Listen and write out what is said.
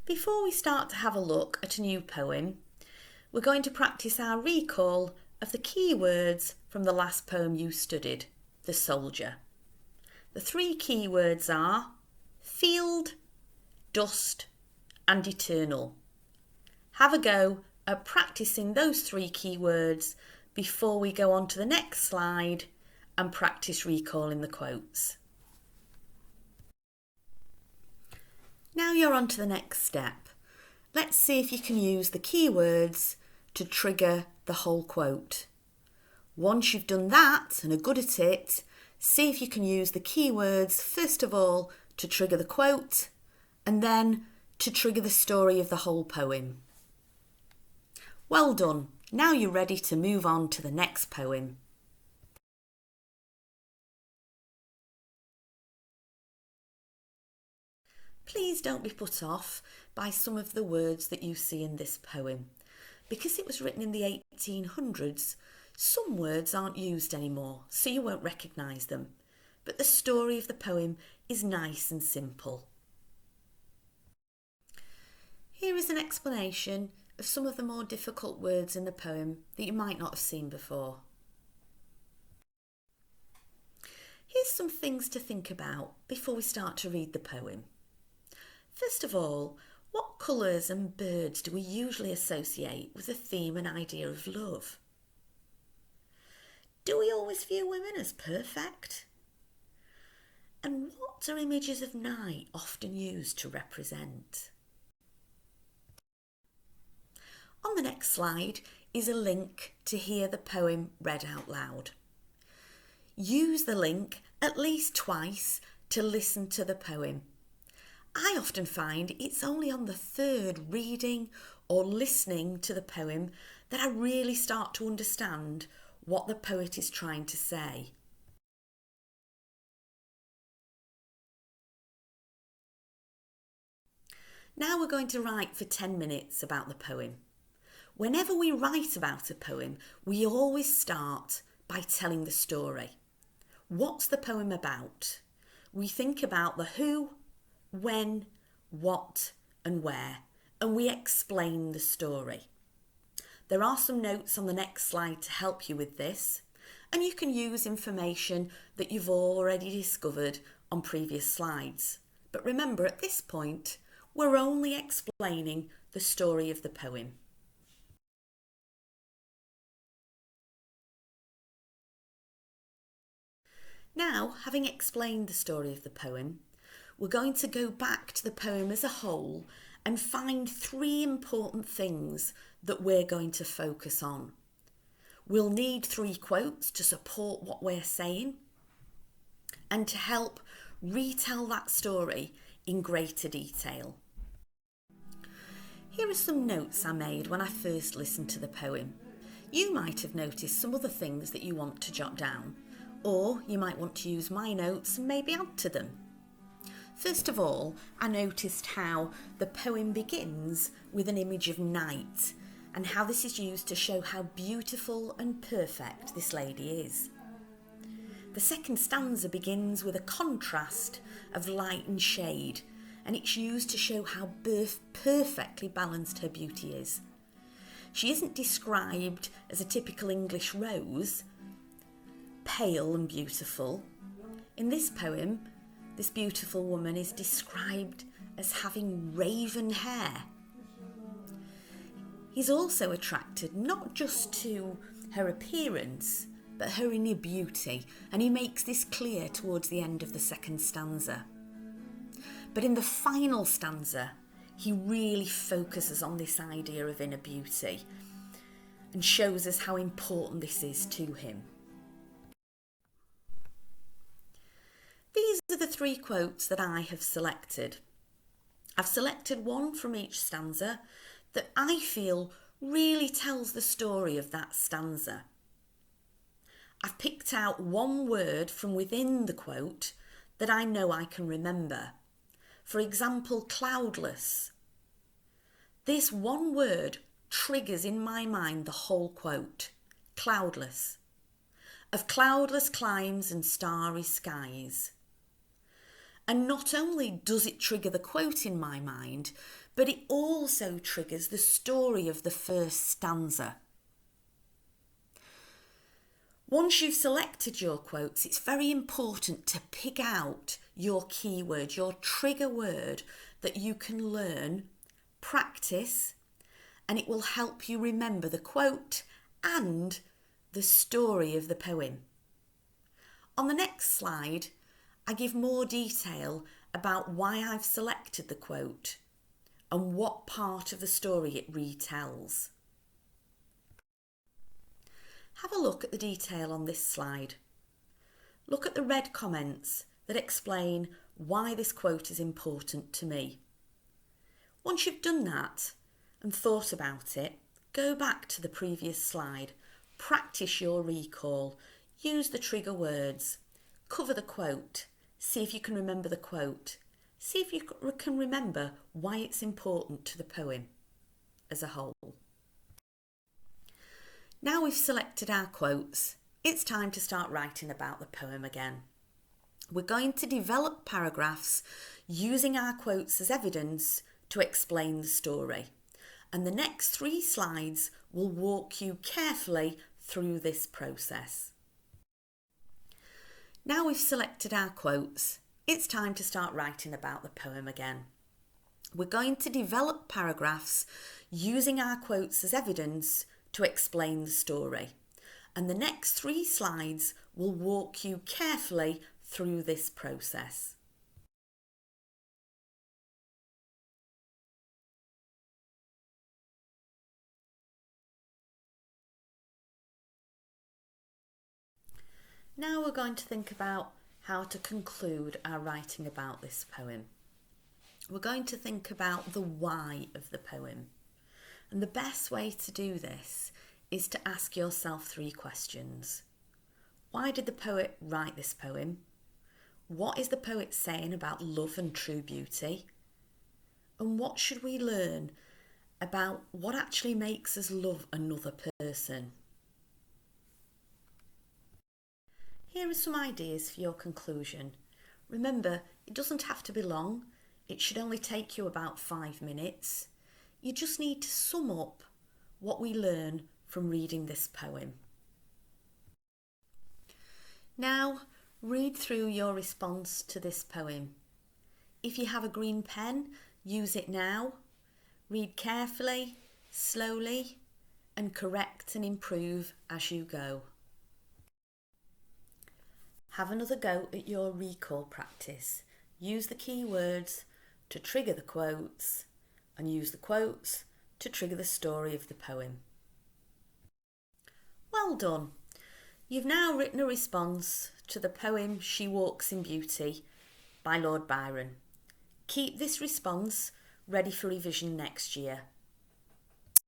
Before we start to have a look at a new poem, we're going to practice our recall of the key words from the last poem you studied, The Soldier. The three key words are field, dust and eternal. Have a go at practicing those three key words before we go on to the next slide and practice recalling the quotes. Now you're on to the next step. Let's see if you can use the key words to trigger the whole quote. Once you've done that and are good at it, see if you can use the key words first of all to trigger the quote and then to trigger the story of the whole poem. Well done. Now you're ready to move on to the next poem. Please don't be put off by some of the words that you see in this poem. Because it was written in the 1800s, some words aren't used anymore, so you won't recognise them. But the story of the poem is nice and simple. Here is an explanation of some of the more difficult words in the poem that you might not have seen before. Here's some things to think about before we start to read the poem. First of all, what colours and birds do we usually associate with the theme and idea of love? Do we always view women as perfect? And what are images of night often used to represent? On the next slide is a link to hear the poem read out loud. Use the link at least twice to listen to the poem. I often find it's only on the third reading or listening to the poem that I really start to understand what the poet is trying to say. Now we're going to write for 10 minutes about the poem. Whenever we write about a poem, we always start by telling the story. What's the poem about? We think about the who, when, what and where, and we explain the story. There are some notes on the next slide to help you with this, and you can use information that you've already discovered on previous slides. But remember, at this point, we're only explaining the story of the poem. Now, having explained the story of the poem, we're going to go back to the poem as a whole and find three important things that we're going to focus on. We'll need three quotes to support what we're saying and to help retell that story in greater detail. Here are some notes I made when I first listened to the poem. You might have noticed some other things that you want to jot down, or you might want to use my notes and maybe add to them. First of all, I noticed how the poem begins with an image of night and how this is used to show how beautiful and perfect this lady is. The second stanza begins with a contrast of light and shade, and it's used to show how perfectly balanced her beauty is. She isn't described as a typical English rose, pale and beautiful. In this poem, this beautiful woman is described as having raven hair. He's also attracted not just to her appearance, but her inner beauty, and he makes this clear towards the end of the second stanza. But in the final stanza, he really focuses on this idea of inner beauty and shows us how important this is to him. These are the three quotes that I have selected. I've selected one from each stanza that I feel really tells the story of that stanza. I've picked out one word from within the quote that I know I can remember. For example, cloudless. This one word triggers in my mind the whole quote. Cloudless. Of cloudless climes and starry skies. And not only does it trigger the quote in my mind, but it also triggers the story of the first stanza. Once you've selected your quotes, it's very important to pick out your keyword, your trigger word that you can learn, practice, and it will help you remember the quote and the story of the poem. On the next slide, I give more detail about why I've selected the quote and what part of the story it retells. Have a look at the detail on this slide. Look at the red comments that explain why this quote is important to me. Once you've done that and thought about it, go back to the previous slide, practice your recall, use the trigger words, cover the quote, see if you can remember the quote, see if you can remember why it's important to the poem as a whole. Now we've selected our quotes, it's time to start writing about the poem again. We're going to develop paragraphs using our quotes as evidence to explain the story. And the next 3 slides will walk you carefully through this process. Now we've selected our quotes, it's time to start writing about the poem again. We're going to develop paragraphs using our quotes as evidence to explain the story. And the next 3 slides will walk you carefully through this process. Now we're going to think about how to conclude our writing about this poem. We're going to think about the why of the poem. And the best way to do this is to ask yourself 3 questions. Why did the poet write this poem? What is the poet saying about love and true beauty? And what should we learn about what actually makes us love another person? Here are some ideas for your conclusion. Remember, it doesn't have to be long. It should only take you about 5 minutes. You just need to sum up what we learn from reading this poem. Now, read through your response to this poem. If you have a green pen, use it now. Read carefully, slowly, and correct and improve as you go. Have another go at your recall practice. Use the keywords to trigger the quotes and use the quotes to trigger the story of the poem. Well done! You've now written a response to the poem She Walks in Beauty by Lord Byron. Keep this response ready for revision next year.